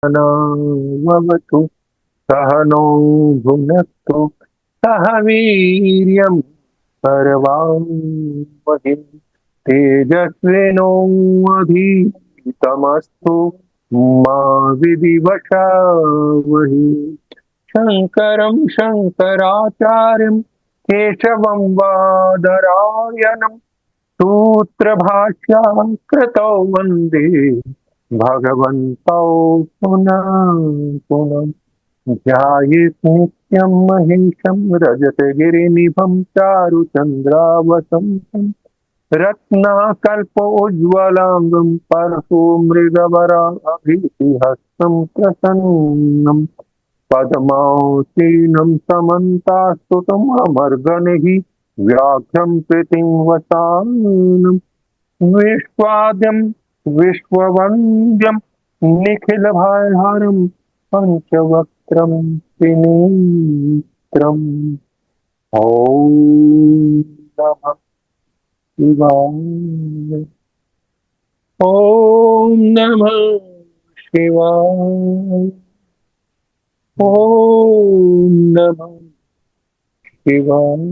सहनाववतु सहनो भुनक्तु सह वीर्यं करवावहै तेजस्विनोऽधितमस्तु मा विद्विषावहै। शङ्करं शङ्कराचार्यं केशवं बादरायणं सूत्रभाष्यकृतौ वन्दे भगवन्तौ पुनः पुनः। ध्यायेत् नित्यं महेशं रजतगिरिनिभं चारुचन्द्रावतंसं रत्नाकल्पोज्ज्वलाङ्गं परशुमृगवराभिहस्तं प्रसन्नं पद्मासीनं समन्तास्तुतमर्गणैः व्याघ्रं प्रीतिं विश्वाद्यं विश्ववन्द्यं निखिलभारं पञ्चवक्त्रं त्रिनेत्रम्। ॐ नमः शिवाय। ॐ नमः शिवाय। ॐ नमः शिवाय।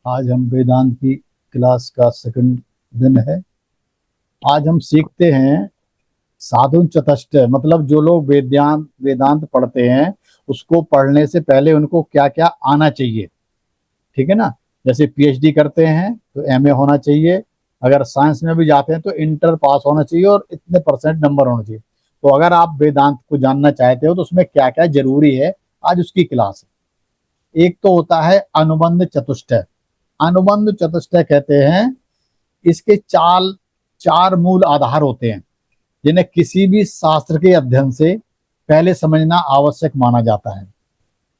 आज हम वेदांत की क्लास का सेकंड दिन है। आज हम सीखते हैं साधु चतुष्टय, मतलब जो लोग वेदांत वेदांत पढ़ते हैं उसको पढ़ने से पहले उनको क्या क्या आना चाहिए। ठीक है ना। जैसे पीएचडी करते हैं तो एमए होना चाहिए, अगर साइंस में भी जाते हैं तो इंटर पास होना चाहिए और इतने परसेंट नंबर होना चाहिए। तो अगर आप वेदांत को जानना चाहते हो तो उसमें क्या क्या जरूरी है, आज उसकी क्लास है। एक तो होता है अनुबंध चतुष्टय। अनुबंध चतुष्टय कहते हैं, इसके चार चार मूल आधार होते हैं जिन्हें किसी भी शास्त्र के अध्ययन से पहले समझना आवश्यक माना जाता है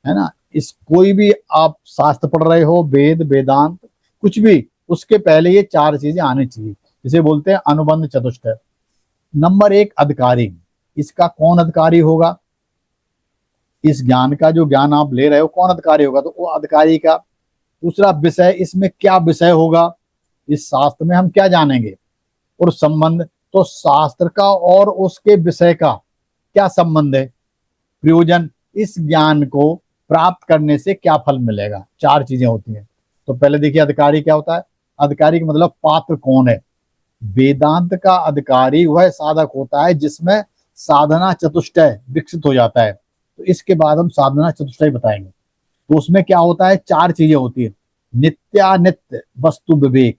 ना। इस कोई भी आप शास्त्र पढ़ रहे हो, वेद वेदांत कुछ भी, उसके पहले ये चार चीजें आनी चाहिए, जिसे बोलते हैं अनुबंध चतुष्टय। नंबर एक, अधिकारी। इसका कौन अधिकारी होगा, इस ज्ञान का जो ज्ञान आप ले रहे हो कौन अधिकारी होगा, तो वो अधिकारी का। दूसरा, विषय, इसमें क्या विषय होगा, इस शास्त्र में हम क्या जानेंगे। और संबंध, तो शास्त्र का और उसके विषय का क्या संबंध है। प्रयोजन, इस ज्ञान को प्राप्त करने से क्या फल मिलेगा। चार चीजें होती हैं। तो पहले देखिए अधिकारी क्या होता है। अधिकारी का मतलब पात्र कौन है। वेदांत का अधिकारी वह साधक होता है जिसमें साधना चतुष्टय विकसित हो जाता है। तो इसके बाद हम साधना चतुष्टय बताएंगे। तो उसमें क्या होता है, चार चीजें होती है। नित्यानित्य वस्तु विवेक,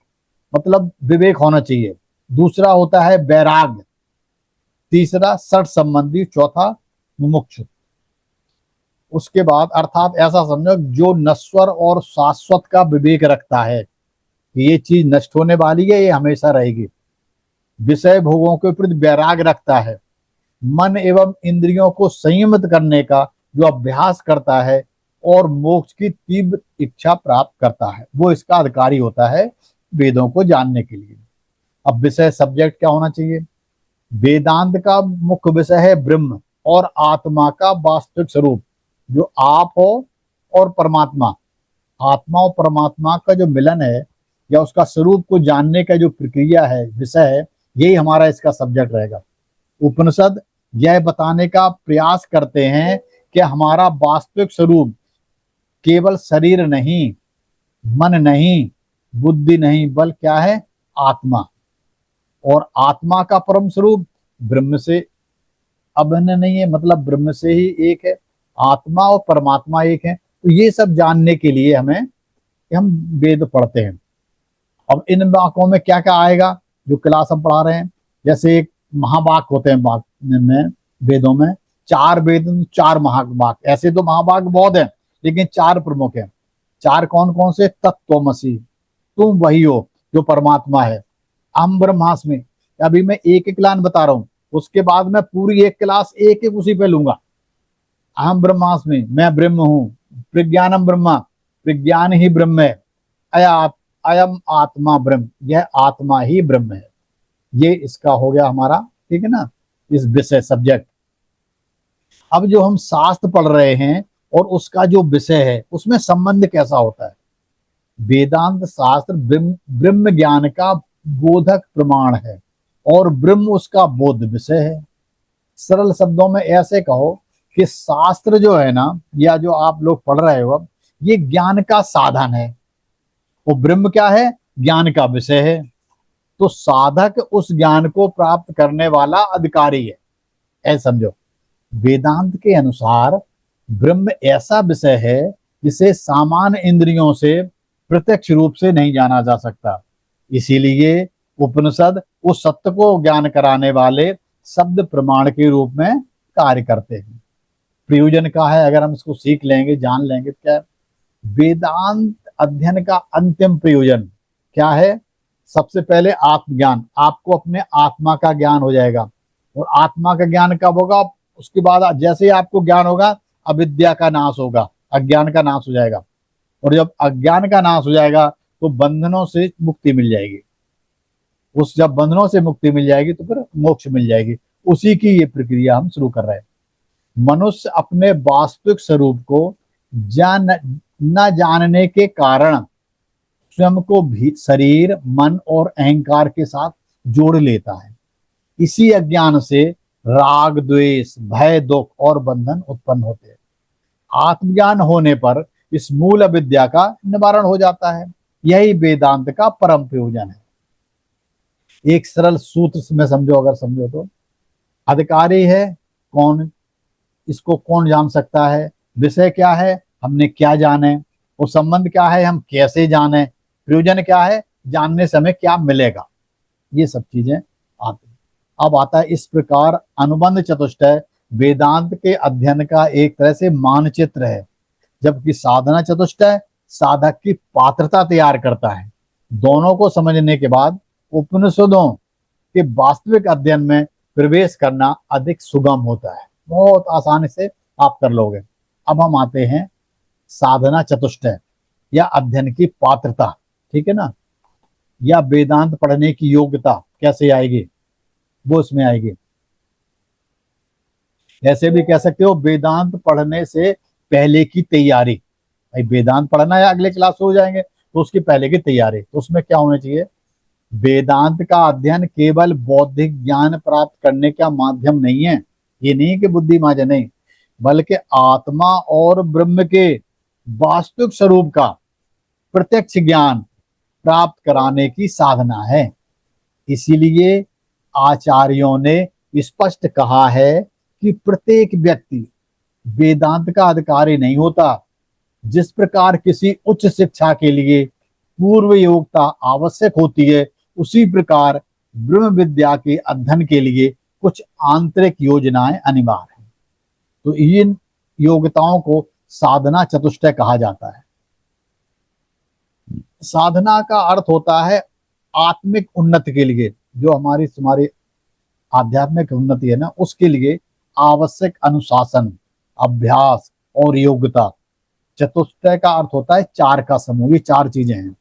मतलब विवेक होना चाहिए। दूसरा होता है वैराग्य। तीसरा सठ संबंधी। चौथा मुमुक्षु। उसके बाद अर्थात ऐसा समझो जो नश्वर और शाश्वत का विवेक रखता है कि ये चीज नष्ट होने वाली है, ये हमेशा रहेगी। विषय भोगों के प्रति वैराग्य रखता है। मन एवं इंद्रियों को संयमित करने का जो अभ्यास करता है और मोक्ष की तीव्र इच्छा प्राप्त करता है, वो इसका अधिकारी होता है वेदों को जानने के लिए। अब विषय सब्जेक्ट क्या होना चाहिए। वेदांत का मुख्य विषय है ब्रह्म और आत्मा का वास्तविक स्वरूप, जो आप हो और परमात्मा। आत्मा और परमात्मा का जो मिलन है या उसका स्वरूप को जानने का जो प्रक्रिया है, विषय है, यही हमारा इसका सब्जेक्ट रहेगा। उपनिषद यह बताने का प्रयास करते हैं कि हमारा वास्तविक स्वरूप केवल शरीर नहीं, मन नहीं, बुद्धि नहीं, बल्कि क्या है, आत्मा। और आत्मा का परम स्वरूप ब्रह्म से अभिन्न नहीं है, मतलब ब्रह्म से ही एक है। आत्मा और परमात्मा एक है। तो ये सब जानने के लिए हम वेद पढ़ते हैं। अब इन वाक्यों में क्या क्या आएगा जो क्लास हम पढ़ा रहे हैं। जैसे एक महावाक्य होते हैं वाक्य में, वेदों में चार वेद, चार महावाक्य। ऐसे तो महावाक्य बहुत है लेकिन चार प्रमुख हैं। चार कौन कौन से। तत्त्वमसि, तुम वही हो जो परमात्मा है। अहम ब्रह्मास्मि, अभी मैं एक एक लाइन बता रहा हूं, उसके बाद मैं पूरी एक क्लास एक एक उसी पे लूंगा। अहम ब्रह्मास्मि, मैं ब्रह्म हूं। प्रज्ञानम ब्रह्मा, प्रज्ञान ही ब्रह्म है। अया अयम आत्मा ब्रह्म, यह आत्मा ही ब्रह्म है। ये इसका हो गया हमारा, ठीक है ना, इस विषय सब्जेक्ट। अब जो हम शास्त्र पढ़ रहे हैं और उसका जो विषय है उसमें संबंध कैसा होता है। वेदांत शास्त्र ब्रह्म ज्ञान का बोधक प्रमाण है और ब्रह्म उसका बोध विषय है। सरल शब्दों में ऐसे कहो कि शास्त्र जो है ना, या जो आप लोग पढ़ रहे हो अब, ये ज्ञान का साधन है, वो ब्रह्म क्या है, ज्ञान का विषय है। तो साधक उस ज्ञान को प्राप्त करने वाला अधिकारी है, ऐसा समझो। वेदांत के अनुसार ब्रह्म ऐसा विषय है जिसे सामान्य इंद्रियों से प्रत्यक्ष रूप से नहीं जाना जा सकता। इसीलिए उपनिषद उस सत्य को ज्ञान कराने वाले शब्द प्रमाण के रूप में कार्य करते हैं। प्रयोजन का है, अगर हम इसको सीख लेंगे, जान लेंगे, क्या है? वेदांत अध्ययन का अंतिम प्रयोजन क्या है? सबसे पहले आत्मज्ञान, आपको अपने आत्मा का ज्ञान हो जाएगा। और आत्मा का ज्ञान कब होगा? उसके बाद जैसे ही आपको ज्ञान होगा, अविद्या का नाश होगा, अज्ञान का नाश हो जाएगा। और जब अज्ञान का नाश हो जाएगा तो बंधनों से मुक्ति मिल जाएगी। जब बंधनों से मुक्ति मिल जाएगी तो फिर मोक्ष मिल जाएगी। उसी की ये प्रक्रिया हम शुरू कर रहे हैं। मनुष्य अपने वास्तविक स्वरूप को न जानने के कारण स्वयं को भी शरीर, मन और अहंकार के साथ जोड़ लेता है। इसी अज्ञान से राग, द्वेष, भय, दुख और बंधन उत्पन्न होते हैं। आत्मज्ञान होने पर इस मूल अविद्या का निवारण हो जाता है। यही वेदांत का परम प्रयोजन है। एक सरल सूत्र में समझो, अगर समझो तो, अधिकारी है कौन, इसको कौन जान सकता है, विषय क्या है, हमने क्या जाने, और संबंध क्या है, हम कैसे जाने, प्रयोजन क्या है, जानने से हमें क्या मिलेगा, ये सब चीजें आती हैं। अब आता है इस प्रकार अनुबंध चतुष्टय वेदांत के अध्ययन का एक तरह से मानचित्र है, जबकि साधना चतुष्टय साधक की पात्रता तैयार करता है। दोनों को समझने के बाद उपनिषदों के वास्तविक अध्ययन में प्रवेश करना अधिक सुगम होता है, बहुत आसानी से आप कर लोगे। अब हम आते हैं साधना चतुष्टय या अध्ययन की पात्रता, ठीक है ना, या वेदांत पढ़ने की योग्यता कैसे आएगी, वो इसमें आएगी। ऐसे भी कह सकते हो वेदांत पढ़ने से पहले की तैयारी। भाई वेदांत पढ़ना है, अगले क्लास हो जाएंगे, तो उसकी पहले की तैयारी, तो उसमें क्या होना चाहिए? वेदांत का अध्ययन केवल बौद्धिक ज्ञान प्राप्त करने का माध्यम नहीं है। ये नहीं कि बुद्धि माजे, नहीं, बल्कि आत्मा और ब्रह्म के वास्तविक स्वरूप का प्रत्यक्ष ज्ञान प्राप्त कराने की साधना है। इसीलिए आचार्यों ने स्पष्ट कहा है कि प्रत्येक व्यक्ति वेदांत का अधिकारी नहीं होता। जिस प्रकार किसी उच्च शिक्षा के लिए पूर्व योग्यता आवश्यक होती है, उसी प्रकार ब्रह्म विद्या के अध्ययन के लिए कुछ आंतरिक योजनाएं अनिवार्य हैं। तो इन योग्यताओं को साधना चतुष्टय कहा जाता है। साधना का अर्थ होता है आत्मिक उन्नति के लिए, जो हमारी आध्यात्मिक उन्नति है ना, उसके लिए आवश्यक अनुशासन, अभ्यास और योग्यता। चतुष्टय का अर्थ होता है चार का समूह, ये चार चीजें हैं।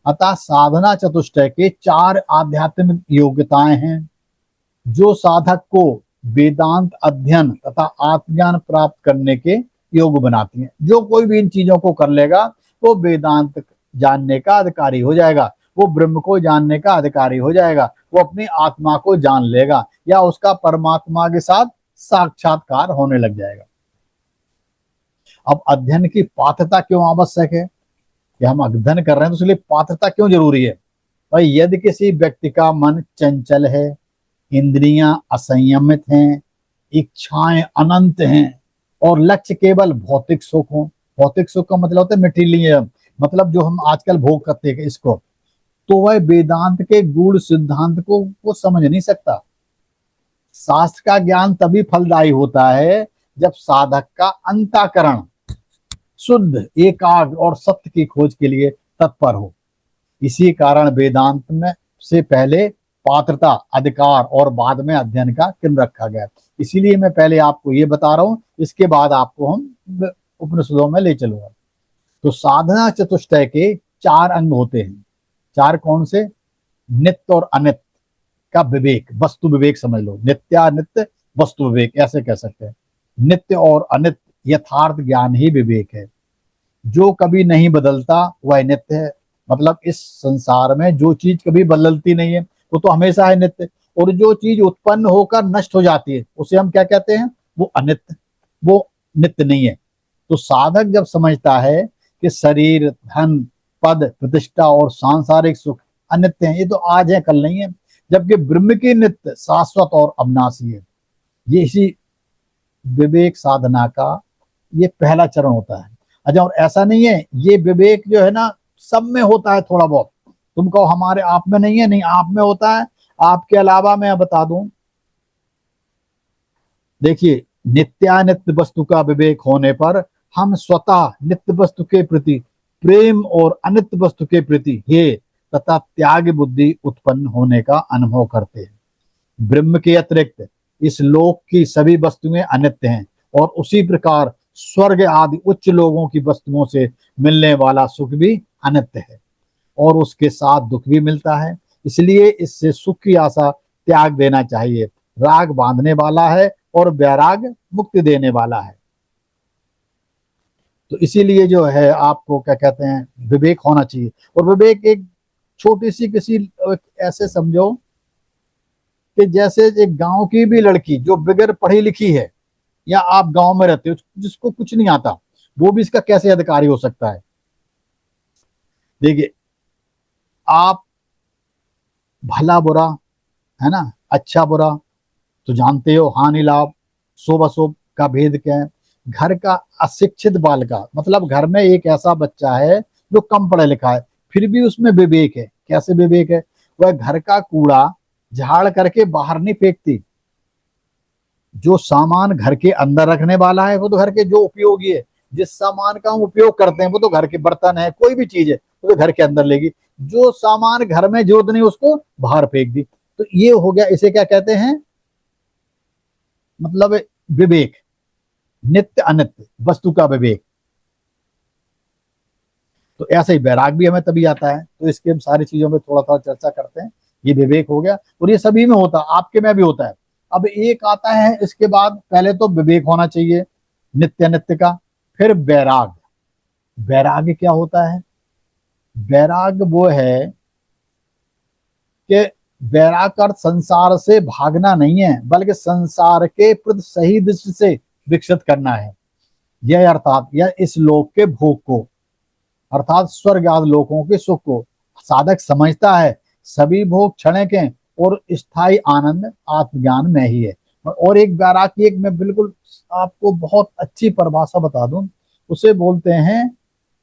अतः साधना चतुष्टय के चार आध्यात्मिक योग्यताएं हैं जो साधक को वेदांत अध्ययन तथा आत्मज्ञान प्राप्त करने के योग्य बनाती हैं। जो कोई भी इन चीजों को कर लेगा वो वेदांत जानने का अधिकारी हो जाएगा, वो ब्रह्म को जानने का अधिकारी हो जाएगा, वो अपनी आत्मा को जान लेगा, या उसका परमात्मा के साथ साक्षात्कार होने लग जाएगा। अब अध्ययन की पात्रता क्यों आवश्यक है? कि हम अध्ययन कर रहे हैं तो इसलिए पात्रता क्यों जरूरी है? भाई यदि किसी व्यक्ति का मन चंचल है, इंद्रियां असंयमित हैं, इच्छाएं अनंत हैं और लक्ष्य केवल भौतिक सुख हो, भौतिक सुख का मतलब होता है मटेरियलिज्म, मतलब जो हम आजकल भोग करते हैं इसको, तो वह वेदांत के गूढ़ सिद्धांत को वो समझ नहीं सकता। शास्त्र का ज्ञान तभी फलदायी होता है जब साधक का अंतःकरण शुद्ध, एकाग्र और सत्य की खोज के लिए तत्पर हो। इसी कारण वेदांत में से पहले पात्रता, अधिकार और बाद में अध्ययन का क्रम रखा गया। इसीलिए मैं पहले आपको ये बता रहा हूं, इसके बाद आपको हम उपनिषदों में ले चलूंगा। तो साधना चतुष्टय के चार अंग होते हैं। चार कौन से? नित्य और अनित्य का विवेक, वस्तु विवेक समझ लो, नित्यानित्य वस्तु विवेक ऐसे कह सकते हैं। नित्य और अनित्य यथार्थ ज्ञान ही विवेक है। जो कभी नहीं बदलता वह नित्य है मतलब इस संसार में जो चीज कभी बदलती नहीं है वो तो हमेशा है नित्य, और जो चीज उत्पन्न होकर नष्ट हो जाती है उसे हम क्या कहते हैं, वो अनित्य, वो नित्य नहीं है। तो साधक जब समझता है कि शरीर, धन, पद, प्रतिष्ठा और सांसारिक सुख अनित्य हैं, ये तो आज है कल नहीं है, जबकि ब्रह्म की नित्य, शाश्वत और अविनाशी है। ये इसी विवेक साधना का ये पहला चरण होता है। अच्छा, और ऐसा नहीं है, ये विवेक जो है ना सब में होता है थोड़ा बहुत। तुम कहो हमारे आप में नहीं है, नहीं, आप में होता है। आपके अलावा मैं बता दूं, देखिए, नित्यानित्य वस्तु का विवेक होने पर हम स्वतः नित्य वस्तु के प्रति प्रेम और अनित्य वस्तु के प्रति हे तथा त्याग बुद्धि उत्पन्न होने का अनुभव करते हैं। ब्रह्म के अतिरिक्त इस लोक की सभी वस्तुएं अनित्य हैं, और उसी प्रकार स्वर्ग आदि उच्च लोगों की वस्तुओं से मिलने वाला सुख भी अनित्य है, और उसके साथ दुख भी मिलता है। इसलिए इससे सुख की आशा त्याग देना चाहिए। राग बांधने वाला है और वैराग मुक्ति देने वाला है। तो इसीलिए जो है आपको क्या कहते हैं, विवेक होना चाहिए। और विवेक एक छोटी सी किसी ऐसे समझो कि जैसे एक गांव की भी लड़की जो बगैर पढ़ी लिखी है, या आप गांव में रहते हो जिसको कुछ नहीं आता, वो भी इसका कैसे अधिकारी हो सकता है। देखिए, आप भला बुरा, है ना, अच्छा बुरा तो जानते हो, हानि लाभ, शुभ अशुभ का भेद क्या है। घर का अशिक्षित बाल का मतलब घर में एक ऐसा बच्चा है जो कम पढ़ा लिखा है, फिर भी उसमें विवेक है। कैसे विवेक है, वह घर का कूड़ा झाड़ करके बाहर नहीं फेंकती। जो सामान घर के अंदर रखने वाला है वो तो घर के जो उपयोगी है, जिस सामान का हम उपयोग करते हैं वो तो घर के बर्तन है, कोई भी चीज है वो तो घर के अंदर लेगी। जो सामान घर में जरूरत नहीं उसको बाहर फेंक दी। तो ये हो गया, इसे क्या कहते हैं, मतलब विवेक, नित्य अनित्य वस्तु का विवेक। तो ऐसे ही वैराग भी हमें तभी आता है। तो इसके हम सारी चीजों में थोड़ा थोड़ा चर्चा करते हैं। ये विवेक हो गया, और ये सभी में होता है, आपके में भी होता है। अब एक आता है इसके बाद, पहले तो विवेक होना चाहिए नित्य अनित्य का, फिर वैराग। वैराग क्या होता है, वैराग वो है कि वैराग का अर्थ संसार से भागना नहीं है, बल्कि संसार के प्रति सही दृष्टि से विकसित करना है। यह अर्थात यह इस लोक के भोग को, अर्थात स्वर्ग आदि लोकों के सुख को साधक समझता है सभी भोग क्षणिक हैं और स्थायी आनंद आत्मज्ञान में ही है। और एक वैराग की एक मैं बिल्कुल आपको बहुत अच्छी परिभाषा बता दूं, उसे बोलते हैं,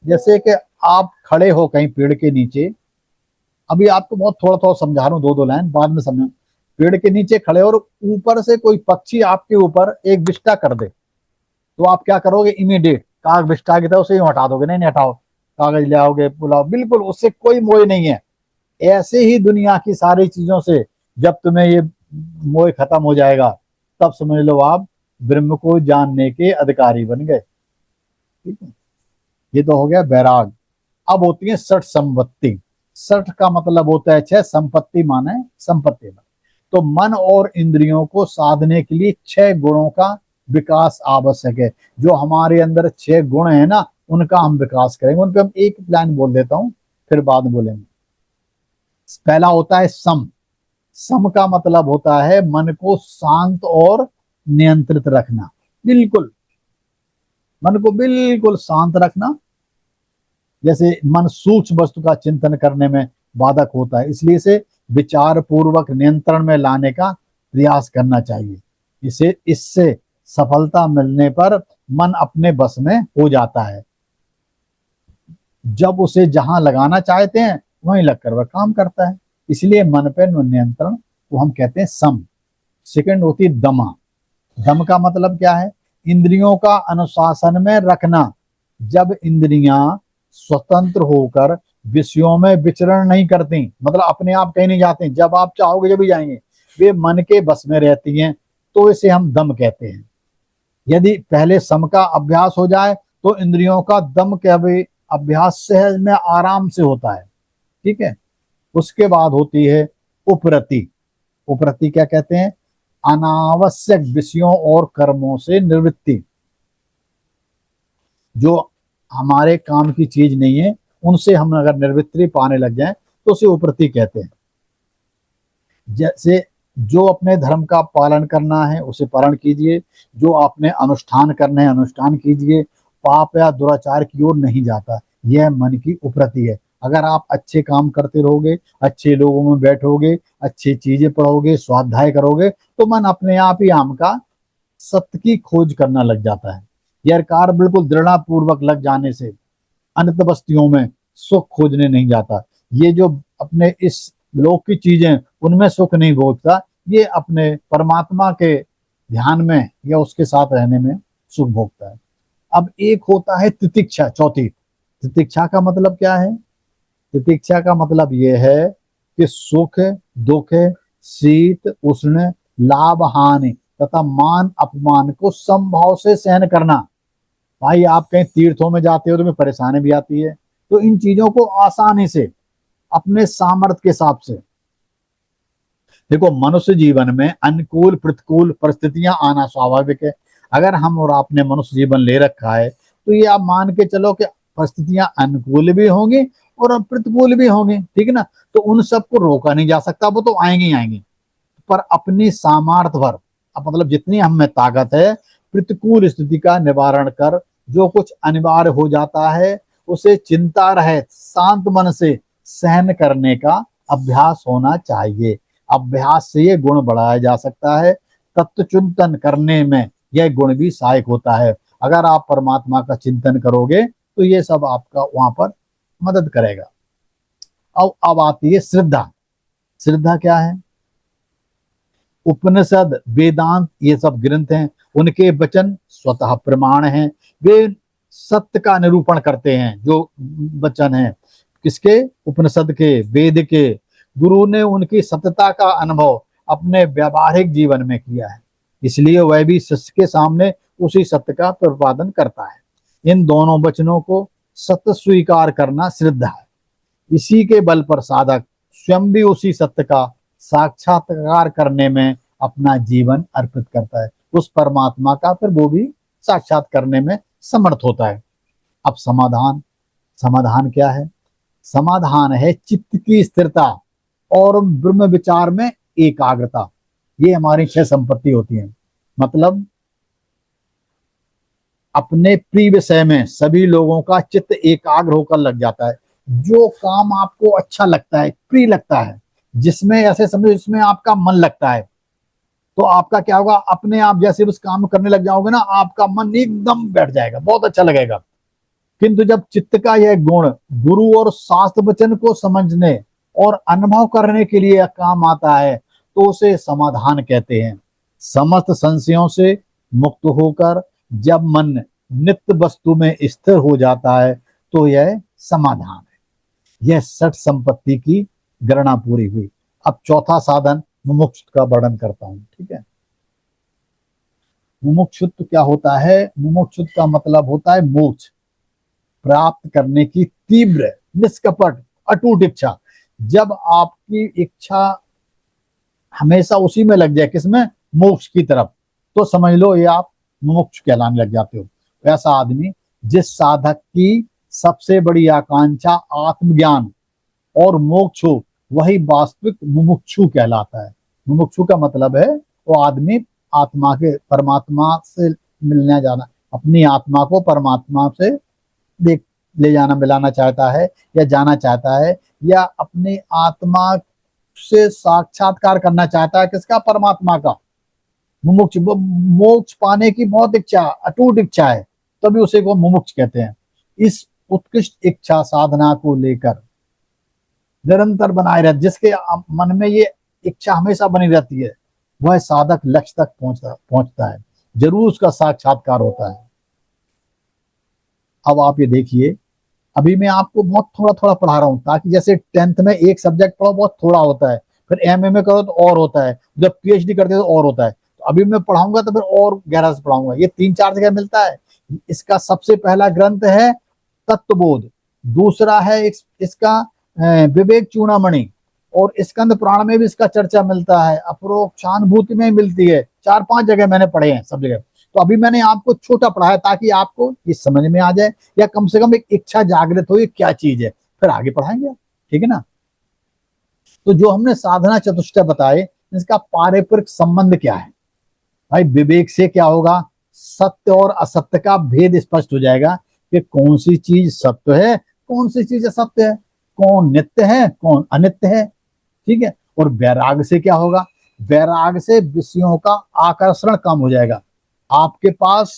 जैसे कि आप खड़े हो कहीं पेड़ के नीचे, अभी आपको बहुत थोड़ा थोड़ा समझा रहा हूँ, दो दो लाइन बाद में समझो। पेड़ के नीचे खड़े और ऊपर से कोई पक्षी आपके ऊपर एक विष्ठा कर दे, तो आप क्या करोगे, इमीडिएट काग विष्ठा की तरह उसे हटा दोगे, नहीं नहीं हटाओ, कागज ले आओगे, बुलाओ, बिल्कुल उससे कोई मोह नहीं है। ऐसे ही दुनिया की सारी चीजों से जब तुम्हें ये मोह खत्म हो जाएगा, तब समझ लो आप ब्रह्म को जानने के अधिकारी बन गए। ठीक है, ये तो हो गया वैराग। अब होती है सठ संपत्ति। सठ का मतलब होता है छह, संपत्ति माने संपत्ति में। तो मन और इंद्रियों को साधने के लिए छह गुणों का विकास आवश्यक है। जो हमारे अंदर छह गुण है ना, उनका हम विकास करेंगे। उन पे हम एक लाइन बोल देता हूं, फिर बाद में बोलेंगे। पहला होता है सम। सम का मतलब होता है मन को शांत और नियंत्रित रखना, बिल्कुल मन को बिल्कुल शांत रखना। जैसे मन सूक्ष्म वस्तु का चिंतन करने में बाधक होता है, इसलिए इसे विचार पूर्वक नियंत्रण में लाने का प्रयास करना चाहिए। इसे इससे सफलता मिलने पर मन अपने बस में हो जाता है। जब उसे जहां लगाना चाहते हैं वहीं लगकर वह काम करता है। इसलिए मन पर नियंत्रण को हम कहते हैं सम। सेकंड होती है दमा। दम का मतलब क्या है, इंद्रियों का अनुशासन में रखना। जब इंद्रियां स्वतंत्र होकर विषयों में विचरण नहीं करती, मतलब अपने आप कहीं नहीं जाती, जब आप चाहोगे जब भी जाएंगे, वे मन के बस में रहती हैं, तो इसे हम दम कहते हैं। यदि पहले सम का अभ्यास हो जाए तो इंद्रियों का दम के अभ्यास सहज में आराम से होता है। ठीक है, उसके बाद होती है उपरति। उपरति क्या कहते हैं, अनावश्यक विषयों और कर्मों से निवृत्ति। जो हमारे काम की चीज नहीं है उनसे हम अगर निर्वृत्ति पाने लग जाएं तो उसे उपरति कहते हैं। जैसे जो अपने धर्म का पालन करना है उसे पालन कीजिए, जो आपने अनुष्ठान करने हैं अनुष्ठान कीजिए, पाप या दुराचार की ओर नहीं जाता। यह मन की उपरति है। अगर आप अच्छे काम करते रहोगे, अच्छे लोगों में बैठोगे, अच्छी चीजें पढ़ोगे, स्वाध्याय करोगे, तो मन अपने आप ही आपका सत्य की खोज करना लग जाता है। यह कार्य बिल्कुल दृढ़पूर्वक लग जाने से अनंत बस्तियों में सुख खोजने नहीं जाता। ये जो अपने इस लोक की चीजें उनमें सुख नहीं भोगता, ये अपने परमात्मा के ध्यान में या उसके साथ रहने में सुख भोगता है। अब एक होता है तितिक्षा, चौथी। तितिक्षा का मतलब क्या है? तितिक्षा का मतलब यह है कि सुख दुख, शीत उष्ण, लाभ हानि तथा मान अपमान को समभाव से सहन करना। भाई आप कहीं तीर्थों में जाते हो तो तुम्हें परेशानी भी आती है, तो इन चीजों को आसानी से अपने सामर्थ्य के हिसाब से। देखो, मनुष्य जीवन में अनुकूल प्रतिकूल परिस्थितियां आना स्वाभाविक है। अगर हम और आपने मनुष्य जीवन ले रखा है तो ये आप मान के चलो कि परिस्थितियां अनुकूल भी होंगी और प्रतिकूल भी होंगी, ठीक है ना। तो उन सबको रोका नहीं जा सकता, वो तो आएंगे ही आएंगे। पर अपनी सामर्थ्य भर, अब मतलब जितनी हम में ताकत है, प्रतिकूल स्थिति का निवारण कर जो कुछ अनिवार्य हो जाता है उसे चिंता रहित शांत मन से सहन करने का अभ्यास होना चाहिए। अभ्यास से ये गुण बढ़ाया जा सकता है। तत्व चिंतन करने में यह गुण भी सहायक होता है। अगर आप परमात्मा का चिंतन करोगे तो ये सब आपका वहां पर मदद करेगा। अब आती है श्रद्धा। श्रद्धा क्या है? उपनिषद वेदांत ये सब ग्रंथ हैं, उनके वचन स्वतः प्रमाण हैं। वे सत्य का निरूपण करते हैं। जो वचन हैं किसके? उपनिषद के, वेद के। गुरु ने उनकी सत्यता का अनुभव अपने व्यावहारिक जीवन में किया है, इसलिए वह भी शिष्य के सामने उसी सत्य का प्रतिपादन करता है। इन दोनों वचनों को सत्य स्वीकार करना श्रद्धा है। इसी के बल पर साधक स्वयं भी उसी सत्य का साक्षात्कार करने में अपना जीवन अर्पित करता है। उस परमात्मा का फिर वो भी साक्षात करने में समर्थ होता है। अब समाधान। समाधान क्या है? समाधान है चित्त की स्थिरता और ब्रह्म विचार में एकाग्रता। ये हमारी 6 संपत्ति होती है। मतलब अपने प्रिय विषय में सभी लोगों का चित्त एकाग्र होकर लग जाता है। जो काम आपको अच्छा लगता है, प्रिय लगता है, जिसमें ऐसे समझो जिसमें आपका मन लगता है, तो आपका क्या होगा? अपने आप जैसे उस काम करने लग जाओगे ना, आपका मन एकदम बैठ जाएगा, बहुत अच्छा लगेगा। किंतु जब चित्त का यह गुण गुरु और शास्त्र वचन को समझने और अनुभव करने के लिए काम आता है तो उसे समाधान कहते हैं। समस्त संशयों से मुक्त होकर जब मन नित्य वस्तु में स्थिर हो जाता है तो यह समाधान है। यह 6 संपत्ति की गणना पूरी हुई। अब चौथा साधन मुमुक्षुत्व का वर्णन करता हूं, ठीक है। मुमुक्षुत्व क्या होता है? मुमुक्षुत्व का मतलब होता है मोक्ष प्राप्त करने की तीव्र, निष्कपट, अटूट इच्छा। जब आपकी इच्छा हमेशा उसी में लग जाए, किसमें? मोक्ष की तरफ, तो समझ लो ये आप मुमुक्ष कहलाने लग जाते हो। ऐसा आदमी जिस साधक की सबसे बड़ी आकांक्षा आत्मज्ञान और मोक्ष हो, वही वास्तविक मुमुक्षु कहलाता है। मुमुक्षु का मतलब है वो आदमी आत्मा के परमात्मा से मिलने जाना, अपनी आत्मा को परमात्मा से देख ले जाना, मिलाना चाहता है या जाना चाहता है, या अपनी आत्मा से साक्षात्कार करना चाहता है। किसका? परमात्मा का। मुमुक्ष, मोक्ष पाने की बहुत इच्छा, अटूट इच्छा है, तभी उसे को मुमुक्ष कहते हैं। इस उत्कृष्ट इच्छा साधना को लेकर निरंतर बनाए रहते, जिसके मन में ये इच्छा हमेशा बनी रहती है, वह साधक लक्ष्य तक पहुंचता है, जरूर उसका साक्षात्कार होता है। अब आप ये देखिए, अभी मैं आपको बहुत थोड़ा थोड़ा पढ़ा रहा हूं, ताकि जैसे 10th में एक सब्जेक्ट पढ़ो बहुत थोड़ा होता है, फिर एमए में करो तो और होता है, जब पीएचडी करते हो तो और होता है। तो अभी मैं पढ़ाऊंगा तो फिर और गहरा से पढ़ाऊंगा। ये 3-4 जगह मिलता है। इसका सबसे पहला ग्रंथ है तत्वबोध, दूसरा है इसका विवेक चूड़ामणि, और स्कंद पुराण में भी इसका चर्चा मिलता है, अपरोक्षानुभूति में मिलती है। 4-5 जगह मैंने पढ़े हैं सब जगह। तो अभी मैंने आपको छोटा पढ़ाया ताकि आपको ये समझ में आ जाए, या कम से कम एक इच्छा जागृत हो ये क्या चीज है। फिर आगे पढ़ाएंगे आप, ठीक है ना। तो जो हमने साधना चतुष्टय बताए, इसका पारस्परिक संबंध क्या है भाई? विवेक से क्या होगा? सत्य और असत्य का भेद स्पष्ट हो जाएगा कि कौन सी चीज सत्य है, कौन सी चीज असत्य है, कौन नित्य है, कौन अनित्य है, ठीक है। और वैराग से क्या होगा? वैराग से विषयों का आकर्षण कम हो जाएगा। आपके पास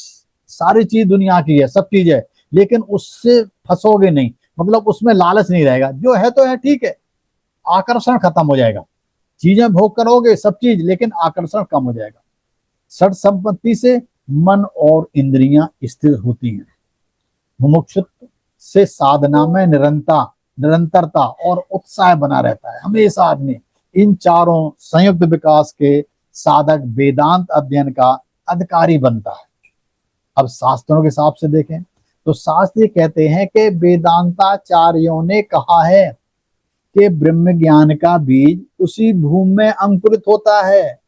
सारी चीज दुनिया की है, सब चीज है, लेकिन उससे फंसोगे नहीं, मतलब उसमें लालच नहीं रहेगा, जो है तो है, ठीक है। आकर्षण खत्म हो जाएगा, चीजें भोग करोगे सब चीज, लेकिन आकर्षण कम हो जाएगा। षट संपत्ति से मन और इंद्रियां स्थिर होती हैं। मुमुक्षुत्व से साधना में निरंतरता और उत्साह बना रहता है हमेशा आदमी। इन चारों संयुक्त विकास के साधक वेदांत अध्ययन का अधिकारी बनता है। अब शास्त्रों के हिसाब से देखें तो शास्त्र ये कहते हैं कि वेदांताचार्यों ने कहा है कि ब्रह्म ज्ञान का बीज उसी भूमि में अंकुरित होता है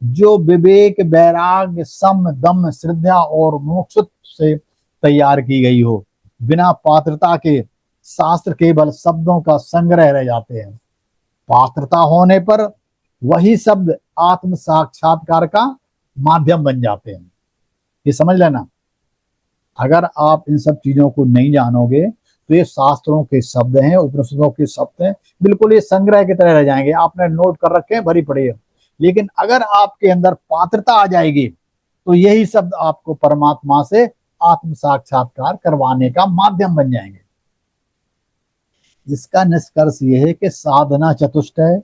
जो विवेक, वैराग्य, सम, दम, श्रद्धा और मोक्षत्व से तैयार की गई हो। बिना पात्रता के शास्त्र केवल शब्दों का संग्रह रह जाते हैं। पात्रता होने पर वही शब्द आत्म साक्षात्कार का माध्यम बन जाते हैं। ये समझ लेना। अगर आप इन सब चीजों को नहीं जानोगे तो ये शास्त्रों के शब्द हैं, उपनिषदों के शब्द हैं, बिल्कुल ये संग्रह की तरह रह जाएंगे, आपने नोट कर रखे हैं, भरी पड़ी है। लेकिन अगर आपके अंदर पात्रता आ जाएगी तो यही शब्द आपको परमात्मा से आत्म साक्षात्कार करवाने का माध्यम बन जाएंगे। इसका निष्कर्ष यह है कि साधना चतुष्टय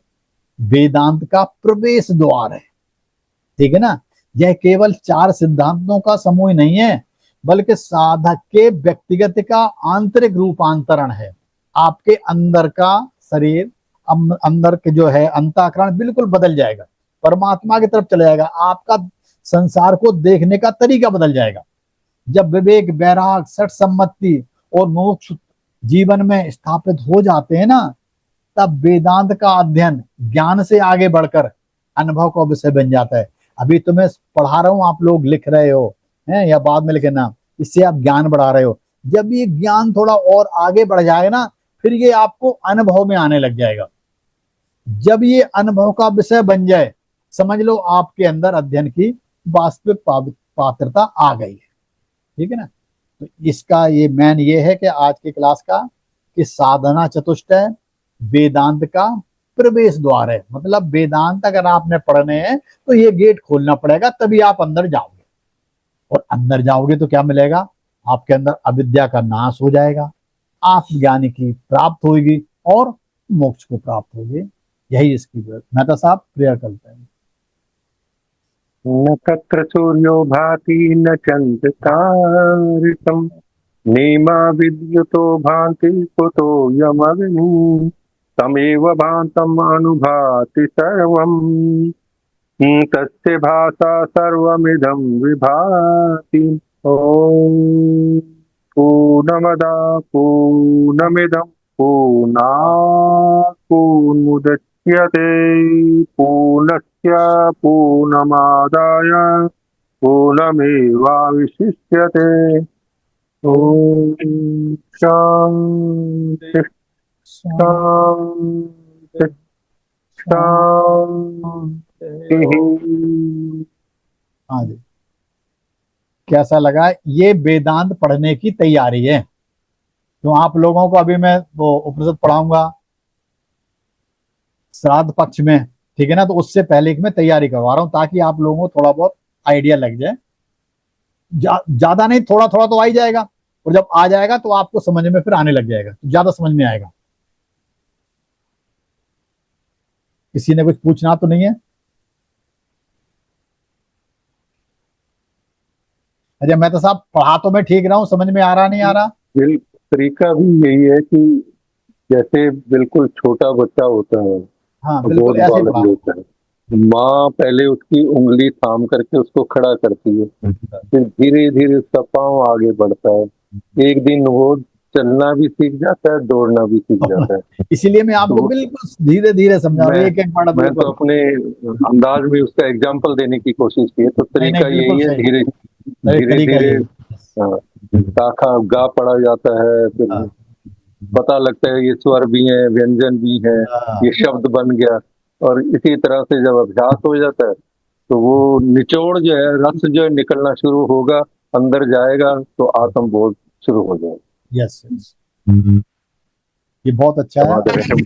वेदांत का प्रवेश द्वार है, ठीक है ना। यह केवल 4 सिद्धांतों का समूह नहीं है, बल्कि साधक के व्यक्तिगत का आंतरिक रूपांतरण है। आपके अंदर का शरीर, अंदर के जो है अंतःकरण बिल्कुल बदल जाएगा, परमात्मा की तरफ चला जाएगा। आपका संसार को देखने का तरीका बदल जाएगा। जब विवेक, वैराग, सठ सम्मति और मोक्ष जीवन में स्थापित हो जाते हैं ना, तब वेदांत का अध्ययन ज्ञान से आगे बढ़कर अनुभव का विषय बन जाता है। अभी तुम्हें पढ़ा रहा हूं, आप लोग लिख रहे हो हैं या बाद में लिखना, इससे आप ज्ञान बढ़ा रहे हो। जब ये ज्ञान थोड़ा और आगे बढ़ जाएगा ना, फिर ये आपको अनुभव में आने लग जाएगा। जब ये अनुभव का विषय बन जाए, समझ लो आपके अंदर अध्ययन की वास्तविक पात्रता आ गई है, ठीक है ना। तो इसका ये मेन ये है कि आज की क्लास का कि साधना चतुष्टय वेदांत का प्रवेश द्वार है। मतलब वेदांत अगर आपने पढ़ने हैं तो ये गेट खोलना पड़ेगा, तभी आप अंदर जाओगे। और अंदर जाओगे तो क्या मिलेगा? आपके अंदर अविद्या का नाश हो जाएगा, आत्मज्ञानी की प्राप्त होगी और मोक्ष को प्राप्त होगी। यही इसकी मेहता साहब प्रेयर करते हैं। न तत्र सूर्यो भाति न चन्द्रतारकम् नेमा विद्युतो भान्ति कुतो यमग्निः तमेव भान्तम् अनुभाति सर्वम् तस्य भासा सर्वमिदं विभाति। ॐ पूर्णमदा पूर्णमिदं पूर्णात् पूर्णमुदच्यते पूर्णस्य पूर्णमादाय पूर्णमेवावशिष्यते। ॐ शान्ति शान्ति शान्ति। हाँ जी, कैसा लगा? ये वेदांत पढ़ने की तैयारी है। तो आप लोगों को अभी मैं वो उपनिषद पढ़ाऊंगा श्राद्ध पक्ष में, ठीक है ना। तो उससे पहले की मैं तैयारी करवा रहा हूँ ताकि आप लोगों को थोड़ा बहुत आइडिया लग जाए। ज्यादा नहीं, थोड़ा थोड़ा तो आ ही जाएगा, और जब आ जाएगा तो आपको समझ में फिर आने लग जाएगा, तो ज्यादा समझ में आएगा। किसी ने कुछ पूछना तो नहीं है? अजय मेहता साहब, पढ़ा तो मैं ठीक रहा हूँ, समझ में आ रहा नहीं आ रहा? तरीका भी यही है कि जैसे बिल्कुल छोटा बच्चा होता है, हाँ बहुत बिल्कुल ऐसे ही बालक पढ़ा। होता है, माँ पहले उसकी उंगली थाम करके उसको खड़ा करती है, फिर धीरे धीरे उसका पाँव आगे बढ़ता है, एक दिन वो चलना भी सीख जाता है, दौड़ना भी सीख जाता है। इसीलिए मैं आपको तो बिल्कुल धीरे धीरे समझा रहा हूँ, एक एक वर्ड मैं तो बिल्कुल। अपने अंदाज में उसका एग्जाम्पल देने की कोशिश की है। तो नहीं तरीका नहीं, यही बिल्कुल है, सही, धीरे अरे धीरे तरीका धीरे यही। हाँ, शाखा गा पढ़ा जाता है, फिर हाँ पता लगता है ये स्वर भी है, व्यंजन भी है, हाँ, ये शब्द बन गया। और इसी तरह से जब अभ्यास हो जाता है तो वो निचोड़ जो है, रस जो है निकलना शुरू होगा, अंदर जाएगा तो आत्मबोध शुरू हो जाएगा। यस यस, ये बहुत अच्छा है। क्षमा करें, ये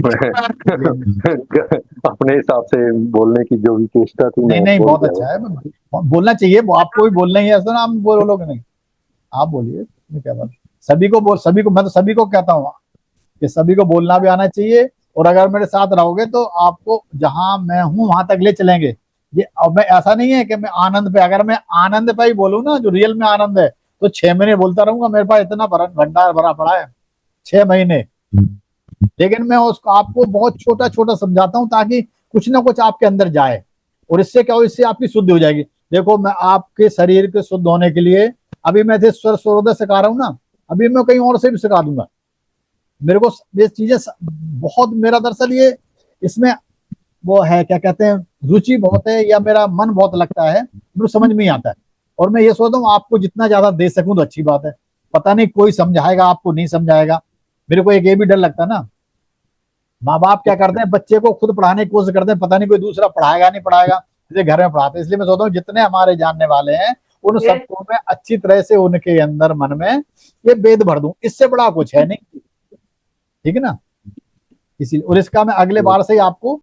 मैं अपने हिसाब से बोलने की जो भी चेष्टा थी नहीं मैं नहीं, बोल बहुत गया। अच्छा है। बोलना चाहिए, वो आपको भी बोलना ही है, ऐसा ना आप बोलोगे नहीं। आप बोलिए, इसमें क्या बात। सभी को, मैं तो सभी को कहता हूँ कि सभी को बोलना भी आना चाहिए। और अगर मेरे साथ रहोगे तो आपको जहां मैं हूं वहां तक ले चलेंगे। ये अब मैं, ऐसा नहीं है कि मैं आनंद पे, अगर मैं आनंद पे ही बोलूँ ना, जो रियल में आनंद है, तो 6 महीने बोलता रहूंगा, मेरे पास इतना भंडार भरा पड़ा है। 6 महीने। लेकिन मैं उसको आपको बहुत छोटा छोटा समझाता हूँ, ताकि कुछ ना कुछ आपके अंदर जाए। और इससे क्या हो, इससे आपकी शुद्धि हो जाएगी। देखो, मैं आपके शरीर के शुद्ध होने के लिए, अभी मैं थे स्वर सूर्योदय सिखा रहा हूँ ना, अभी मैं कहीं और से भी सिखा दूंगा। मेरे को ये चीजें बहुत, मेरा दरअसल ये इसमें वो है, क्या कहते हैं, रुचि बहुत है, या मेरा मन बहुत लगता है, मुझे समझ में ही आता है। और मैं ये सोचता हूँ आपको जितना ज्यादा दे सकूं तो अच्छी बात है। पता नहीं कोई समझाएगा, आपको नहीं समझाएगा। मेरे को एक ये भी डर लगता है ना, माँ बाप क्या करते हैं, बच्चे को खुद पढ़ाने की कोशिश करते हैं, पता नहीं कोई दूसरा पढ़ाएगा नहीं पढ़ाएगा, इसलिए घर में पढ़ाते हैं। इसलिए मैं सोचता हूँ जितने हमारे जानने वाले हैं, उन सबको मैं अच्छी तरह से उनके अंदर मन में ये वेद भर दूं, इससे बड़ा कुछ है नहीं। ठीक है ना। इसीलिए, और इसका मैं अगले बार से ही आपको